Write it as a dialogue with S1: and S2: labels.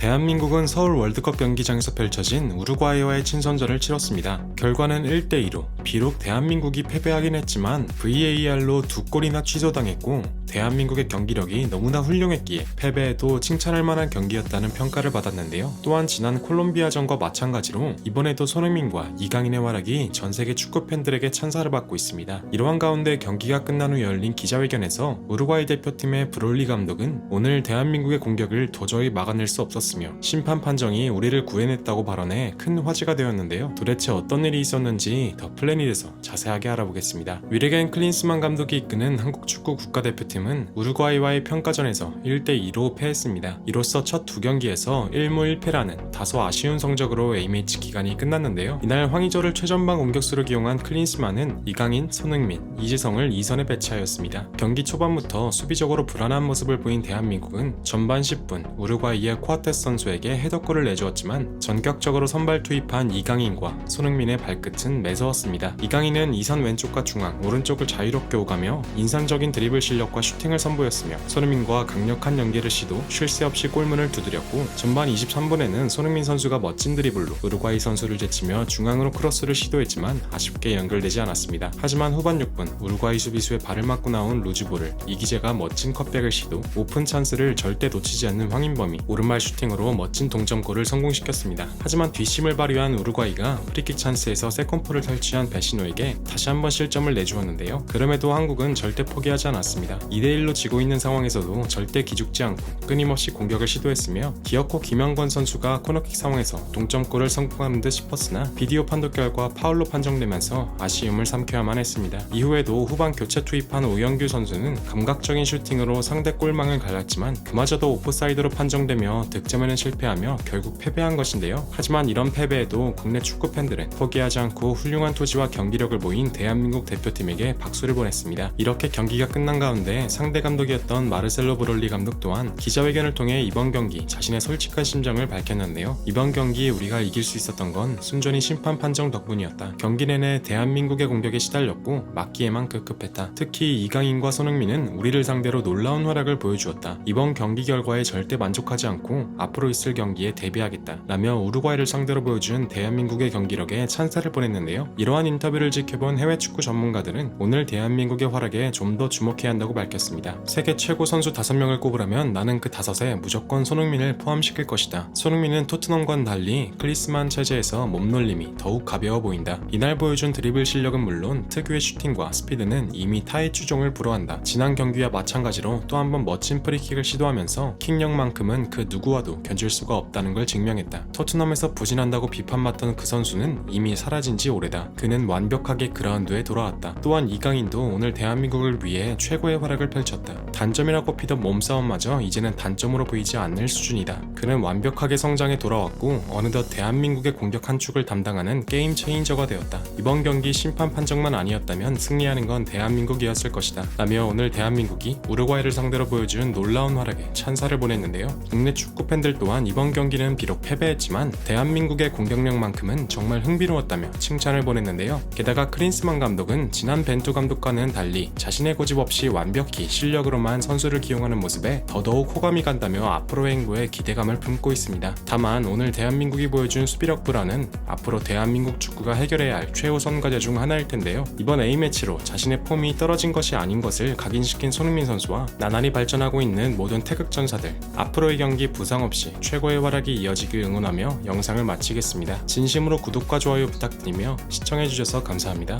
S1: 대한민국은 서울 월드컵 경기장에서 펼쳐진 우루과이와의 친선전을 치렀습니다. 결과는 1대2로 비록 대한민국이 패배하긴 했지만 VAR로 2골이나 취소당했고 대한민국의 경기력이 너무나 훌륭했기에 패배에도 칭찬할 만한 경기였다는 평가를 받았는데요. 또한 지난 콜롬비아전과 마찬가지로 이번에도 손흥민과 이강인의 활약이 전세계 축구 팬들에게 찬사를 받고 있습니다. 이러한 가운데 경기가 끝난 후 열린 기자회견에서 우루과이 대표팀의 브롤리 감독은 오늘 대한민국의 공격을 도저히 막아낼 수 없었으며 심판 판정이 우리를 구해냈다고 발언해 큰 화제가 되었는데요. 도대체 어떤 일이 있었는지 더 플래닛에서 자세하게 알아보겠습니다. 위르겐 클린스만 감독이 이끄는 한국 축구 국가대표팀은 우루과이와의 평가전에서 1대2로 패했습니다. 이로써 첫 두 경기에서 1무 1패라는 다소 아쉬운 성적으로 A매치 기간이 끝났는데요. 이날 황의조를 최전방 공격수로 기용한 클린스만은 이강인, 손흥민, 이재성을 2선에 배치하였습니다. 경기 초반부터 수비적으로 불안한 모습을 보인 대한민국은 전반 10분 우루과이의 코아테스 선수에게 헤더골을 내주었지만 전격적으로 선발 투입한 이강인과 손흥민의 발끝은 매서웠습니다. 이강인은 2선 왼쪽과 중앙, 오른쪽을 자유롭게 오가며 인상적인 드리블 실력과 슈팅을 선보였으며 손흥민과 강력한 연계를 시도 쉴 새 없이 골문을 두드렸고 전반 23분에는 손흥민 선수가 멋진 드리블로 우루과이 선수를 제치며 중앙으로 크로스를 시도했지만 아쉽게 연결되지 않았습니다. 하지만 후반 6분 우루과이 수비수의 발을 맞고 나온 루즈볼을 이기재가 멋진 컷백을 시도 오픈 찬스를 절대 놓치지 않는 황인범이 오른발 슈팅으로 멋진 동점골을 성공시켰습니다. 하지만 뒷심을 발휘한 우루과이가 프리킥 찬스에서 세컨포를 설치한 베시노에게 다시 한번 실점을 내주었는데요. 그럼에도 한국은 절대 포기하지 않았습니다. 2대1로 지고 있는 상황에서도 절대 기죽지 않고 끊임없이 공격을 시도했으며 기어코 김영권 선수가 코너킥 상황에서 동점골을 성공하는 듯 싶었으나 비디오 판독 결과 파울로 판정되면서 아쉬움을 삼켜야만 했습니다. 이후에도 후반 교체 투입한 오영규 선수는 감각적인 슈팅으로 상대 골망을 갈랐지만 그마저도 오프사이드로 판정되며 득점에는 실패하며 결국 패배한 것인데요. 하지만 이런 패배에도 국내 축구 팬들은 포기하지 않고 훌륭한 투지와 경기력을 보인 대한민국 대표팀에게 박수를 보냈습니다. 이렇게 경기가 끝난 가운데 상대 감독이었던 마르셀로 브롤리 감독 또한 기자회견을 통해 이번 경기 자신의 솔직한 심정을 밝혔는데요. 이번 경기 우리가 이길 수 있었던 건 순전히 심판 판정 덕분이었다. 경기 내내 대한민국의 공격에 시달렸고 막기에만 급급했다. 특히 이강인과 손흥민은 우리를 상대로 놀라운 활약을 보여주었다. 이번 경기 결과에 절대 만족하지 않고 앞으로 있을 경기에 대비하겠다 라며 우루과이를 상대로 보여준 대한민국의 경기력에 찬사를 보냈는데요. 이러한 인터뷰를 지켜본 해외 축구 전문가들은 오늘 대한민국의 활약에 좀 더 주목해야 한다고 밝혔습니다. 세계 최고 선수 5명을 꼽으라면 나는 그 5에 무조건 손흥민을 포함시킬 것이다. 손흥민은 토트넘과는 달리 클린스만 체제에서 몸놀림이 더욱 가벼워 보인다. 이날 보여준 드리블 실력은 물론 특유의 슈팅과 스피드는 이미 타의 추종을 불허한다. 지난 경기와 마찬가지로 또 한 번 멋진 프리킥을 시도하면서 킥력만큼은 그 누구와도 견줄 수가 없다는 걸 증명했다. 토트넘에서 부진한다고 비판받던 그 선수는 이미 사라진 지 오래다. 그는 완벽하게 그라운드에 돌아왔다. 또한 이강인도 오늘 대한민국을 위해 최고의 활약을 펼쳤다. 단점이라고 꼽히던 몸싸움마저 이제는 단점으로 보이지 않을 수준이다. 그는 완벽하게 성장해 돌아왔고 어느덧 대한민국의 공격 한 축을 담당하는 게임 체인저가 되었다. 이번 경기 심판 판정만 아니었다면 승리하는 건 대한민국이었을 것이다 라며 오늘 대한민국이 우루과이를 상대로 보여준 놀라운 활약에 찬사를 보냈는데요. 국내 축구 팬들 또한 이번 경기는 비록 패배했지만 대한민국의 공격력만큼은 정말 흥미로웠다며 칭찬을 보냈는데요. 게다가 클린스만 감독은 지난 벤투 감독과는 달리 자신의 고집 없이 완벽히 실력으로만 선수를 기용하는 모습에 더더욱 호감이 간다며 앞으로의 행보에 기대감을 품고 있습니다. 다만 오늘 대한민국이 보여준 수비력 불안은 앞으로 대한민국 축구가 해결해야 할 최우선 과제 중 하나일 텐데요. 이번 A매치로 자신의 폼이 떨어진 것이 아닌 것을 각인시킨 손흥민 선수와 나날이 발전하고 있는 모든 태극전사들, 앞으로의 경기 부상 없이 최고의 활약이 이어지길 응원하며 영상을 마치겠습니다. 진심으로 구독과 좋아요 부탁드리며 시청해주셔서 감사합니다.